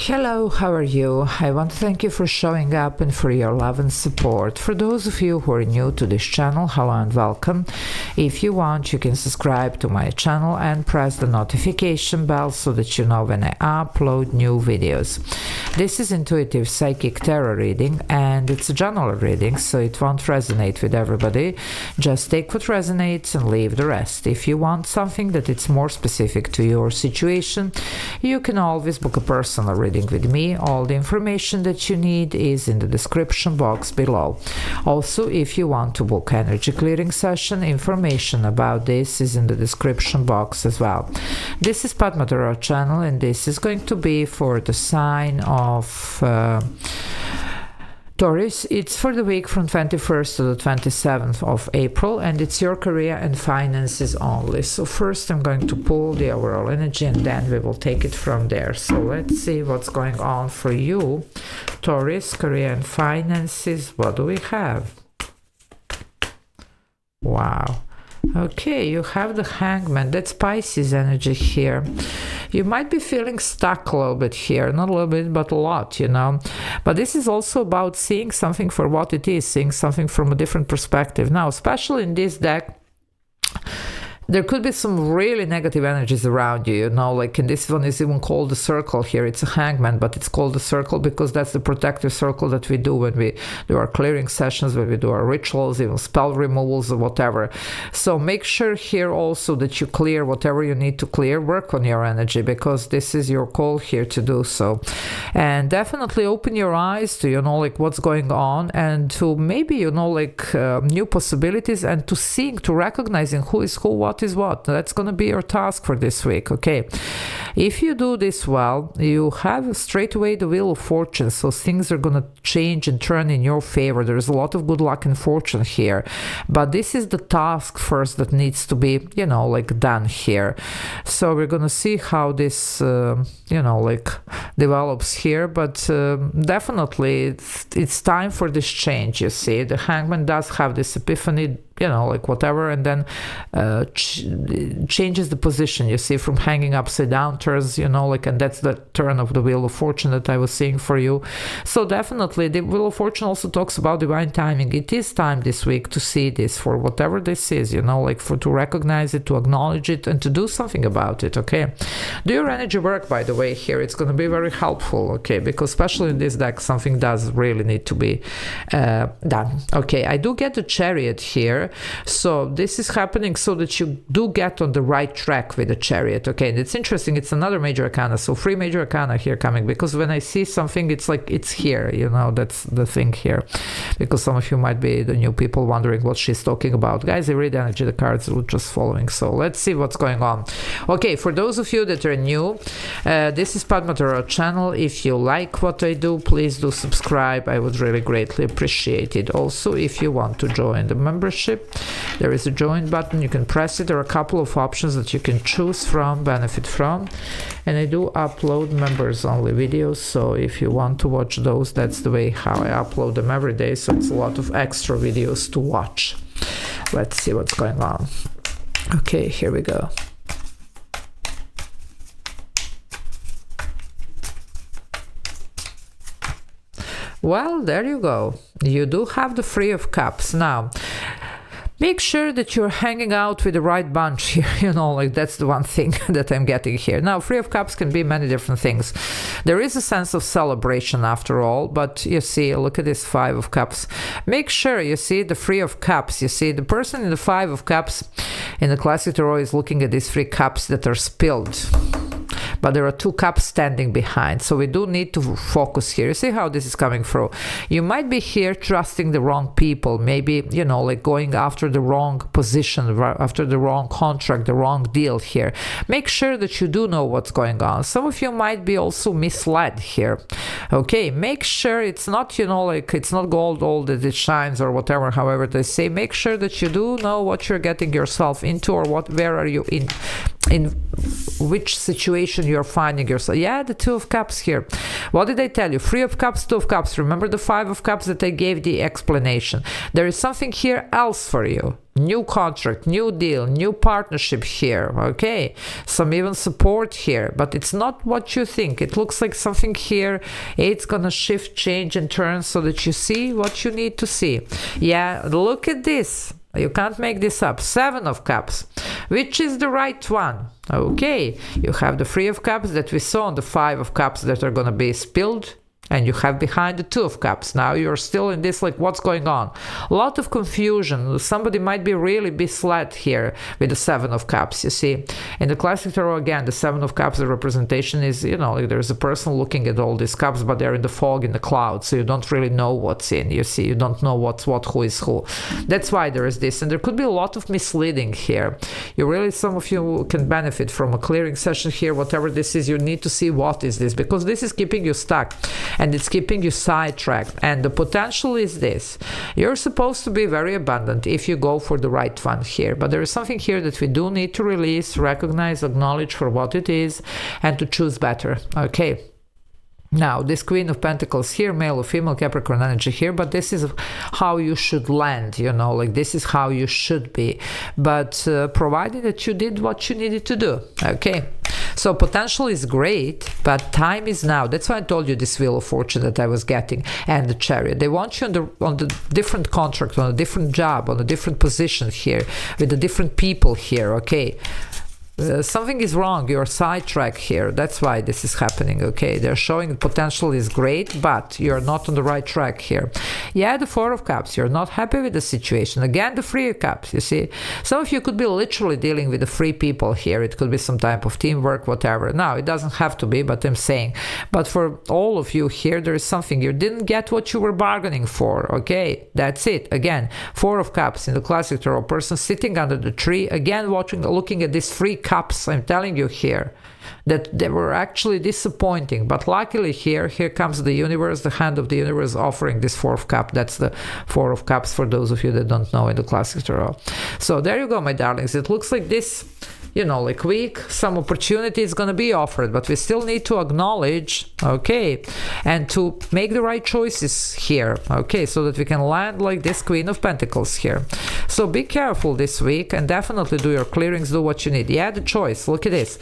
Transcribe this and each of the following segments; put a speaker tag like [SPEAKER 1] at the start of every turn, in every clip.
[SPEAKER 1] Hello, how are you? I want to thank you for showing up and for your love and support. For those of you who are new to this channel, hello and welcome. If you want, you can subscribe to my channel and press the notification bell so that you know when I upload new videos. This is intuitive psychic tarot reading and it's a general reading, so it won't resonate with everybody. Just take what resonates and leave the rest. If you want something that it's more specific to your situation, you can always book a personal reading with me. All the information that you need is in the description box below. Also, if you want to book energy clearing session, information about this is in the description box as well. This is Padma.tarot channel and this is going to be for the sign of Taurus. It's for the week from 21st to the 27th of April and it's your career and finances only. So first I'm going to pull the overall energy and then we will take it from there. So let's see what's going on for you, Taurus, career and finances. What do we have? Wow. Okay, you have the Hangman. That's Pisces energy here. You might be feeling stuck a little bit here, not a little bit, but a lot, you know. But this is also about seeing something for what it is, seeing something from a different perspective. Now, especially in this deck, there could be some really negative energies around you, you know, like in this one is even called the circle here. It's a hangman, but it's called the circle because that's the protective circle that we do when we do our clearing sessions, when we do our rituals, even spell removals or whatever. So make sure here also that you clear whatever you need to clear, work on your energy because this is your call here to do so. And definitely open your eyes to, you know, like what's going on and to maybe, you know, like new possibilities and to seeing, to recognizing who is who, what is what. That's going to be your task for this week. Okay, if you do this well, you have straight away the wheel of fortune, so things are going to change and turn in your favor. There's a lot of good luck and fortune here, but this is the task first that needs to be, you know, like done here. So we're going to see how this you know, like develops here, but definitely it's time for this change. You see, the hangman does have this epiphany, you know, like whatever, and then changes the position, you see, from hanging upside down turns, you know, like, and that's the turn of the wheel of fortune that I was seeing for you. So definitely the wheel of fortune also talks about divine timing. It is time this week to see this for whatever this is, you know, like to recognize it, to acknowledge it, and to do something about it. Okay, do your energy work, by the way, here. It's going to be very helpful, okay, because especially in this deck something does really need to be done. Okay, I do get the Chariot here. So this is happening so that you do get on the right track with the Chariot. Okay, and it's interesting, it's another major arcana, so 3 major arcana here coming, because when I see something it's like it's here, you know, that's the thing here, because some of you might be the new people wondering what she's talking about. Guys, I read energy, the cards are just following, so let's see what's going on. Okay, for those of you that are new, this is Padma.tarot channel. If you like what I do, please do subscribe. I would really greatly appreciate it. Also, if you want to join the membership, there is a join button, you can press it. There are a couple of options that you can choose from, benefit from, and I do upload members only videos, so if you want to watch those, that's the way how I upload them every day, so it's a lot of extra videos to watch. Let's see what's going on. Okay, here we go. Well, there you go. You do have the Three of Cups. Now, make sure that you're hanging out with the right bunch here, you know, like that's the one thing that I'm getting here. Now, Three of Cups can be many different things. There is a sense of celebration after all, but you see, look at this Five of Cups. Make sure you see the Three of Cups. You see, the person in the Five of Cups in the classic tarot is looking at these 3 cups that are spilled. But there are 2 cups standing behind, so we do need to focus here. You see how this is coming through. You might be here trusting the wrong people, maybe, you know, like going after the wrong position, after the wrong contract, the wrong deal here. Make sure that you do know what's going on. Some of you might be also misled here. Okay, make sure it's not, you know, like it's not gold all that it shines or whatever, however they say. Make sure that you do know what you're getting yourself into, or where are you in which situation you're finding yourself. Yeah, the Two of Cups here. What did I tell you? Three of Cups, Two of Cups. Remember the Five of Cups that I gave the explanation. There is something here else for you. New contract, new deal, new partnership here, okay? Some even support here, but it's not what you think. It looks like something here, it's gonna shift, change, and turn so that you see what you need to see. Yeah, look at this. You can't make this up. Seven of Cups. Which is the right one? Okay, you have the Three of Cups that we saw and the Five of Cups that are gonna be spilled. And you have behind the Two of Cups. Now you're still in this, like, what's going on? A lot of confusion. Somebody might be really misled here with the Seven of Cups, you see. In the classic tarot, again, the Seven of Cups, the representation is, you know, like there's a person looking at all these cups, but they're in the fog, in the clouds, so you don't really know what's in, you see. You don't know what's what, who is who. That's why there is this. And there could be a lot of misleading here. You really, some of you can benefit from a clearing session here, whatever this is. You need to see what is this, because this is keeping you stuck. And it's keeping you sidetracked. And the potential is this. You're supposed to be very abundant if you go for the right one here. But there is something here that we do need to release, recognize, acknowledge for what it is, and to choose better. Okay. Now, this Queen of Pentacles here, male or female, Capricorn energy here, but this is how you should land, you know, like this is how you should be. But provided that you did what you needed to do, okay? So potential is great, but time is now. That's why I told you this Wheel of Fortune that I was getting, and the Chariot. They want you on the different contract, on a different job, on a different position here, with the different people here, okay? Something is wrong, you're sidetracked here. That's why this is happening, okay? They're showing the potential is great, but you're not on the right track here. Yeah, the Four of Cups, you're not happy with the situation. Again, the Three of Cups, you see? Some of you could be literally dealing with the three people here. It could be some type of teamwork, whatever. Now, it doesn't have to be, but I'm saying. But for all of you here, there is something. You didn't get what you were bargaining for, okay? That's it. Again, Four of Cups in the classic tarot. Person sitting under the tree, again, looking at these three cups. I'm telling you here that they were actually disappointing, but luckily here comes the universe, the hand of the universe offering this Fourth Cup. That's the Four of Cups for those of you that don't know in the classic tarot. So there you go, my darlings. It looks like this, you know, like week, some opportunity is going to be offered, but we still need to acknowledge, okay, and to make the right choices here, okay, so that we can land like this Queen of Pentacles here. So be careful this week and definitely do your clearings, do what you need. Yeah, the choice, look at this.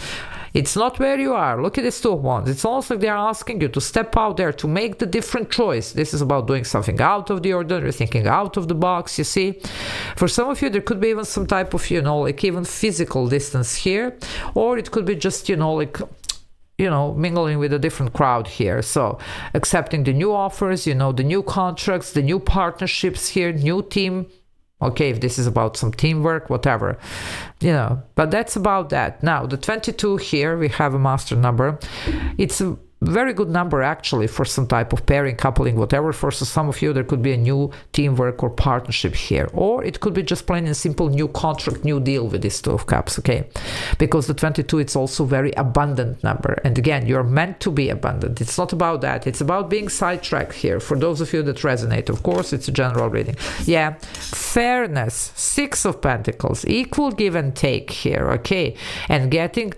[SPEAKER 1] It's not where you are. Look at this Two of Wands. It's almost like they're asking you to step out there, to make the different choice. This is about doing something out of the ordinary, thinking out of the box, you see. For some of you, there could be even some type of, you know, like even physical distance here. Or it could be just, you know, like, you know, mingling with a different crowd here. So accepting the new offers, you know, the new contracts, the new partnerships here, new team. Okay, if this is about some teamwork, whatever, you know, but that's about that. Now, the 22 here, we have a master number. It's a very good number, actually, for some type of pairing, coupling, whatever. For some of you, there could be a new teamwork or partnership here. Or it could be just plain and simple new contract, new deal with this Two of Cups, okay? Because the 22, it's also very abundant number. And again, you're meant to be abundant. It's not about that. It's about being sidetracked here. For those of you that resonate, of course, it's a general reading. Yeah, fairness, Six of Pentacles, equal give and take here, okay? And getting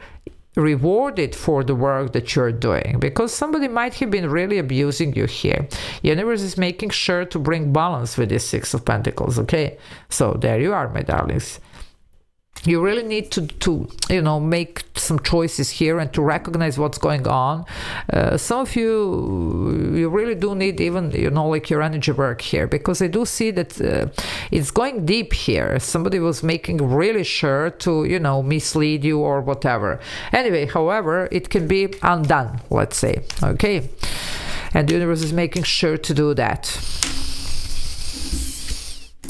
[SPEAKER 1] rewarded for the work that you're doing, because somebody might have been really abusing you here. Universe is making sure to bring balance with this Six of Pentacles, okay? So there you are, my darlings. You really need to you know, make some choices here and to recognize what's going on. Some of you really do need even, you know, like your energy work here, because I do see that it's going deep here. Somebody was making really sure to, you know, mislead you or whatever. Anyway, however, it can be undone, let's say, okay? And the universe is making sure to do that.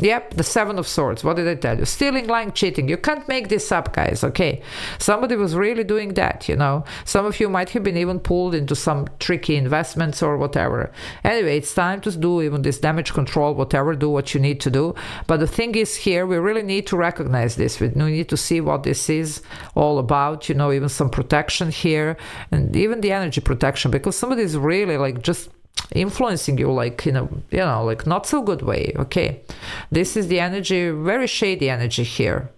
[SPEAKER 1] Yep, the Seven of Swords. What did I tell you? Stealing, lying, cheating. You can't make this up, guys, okay? Somebody was really doing that, you know? Some of you might have been even pulled into some tricky investments or whatever. Anyway, it's time to do even this damage control, whatever, do what you need to do. But the thing is here, we really need to recognize this. We need to see what this is all about, you know, even some protection here, and even the energy protection, because somebody is really like just influencing you like in a, you know, like not so good way, okay? This is the energy, very shady energy here.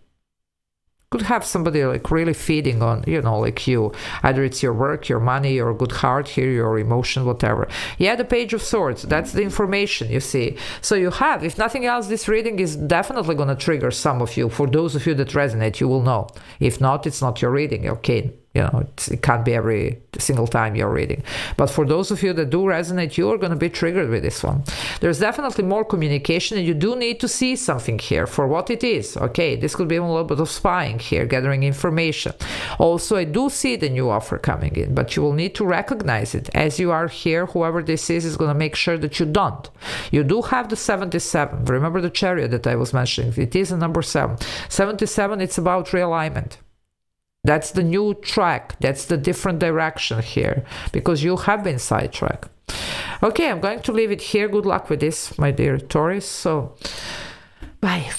[SPEAKER 1] Could have somebody like really feeding on, you know, like you. Either it's your work, your money, your good heart here, your emotion, whatever. Yeah, the Page of Swords, that's the information, you see. So you have, if nothing else, this reading is definitely going to trigger some of you. For those of you that resonate, you will know. If not, it's not your reading, okay? You know, it can't be every single time you're reading. But for those of you that do resonate, you are going to be triggered with this one. There's definitely more communication, and you do need to see something here for what it is. Okay, this could be even a little bit of spying here, gathering information. Also, I do see the new offer coming in, but you will need to recognize it. As you are here, whoever this is going to make sure that you don't. You do have the 77. Remember the Chariot that I was mentioning. It is a number 7. 77, it's about realignment. That's the new track. That's the different direction here, because you have been sidetracked. Okay, I'm going to leave it here. Good luck with this, my dear Taurus. So, bye.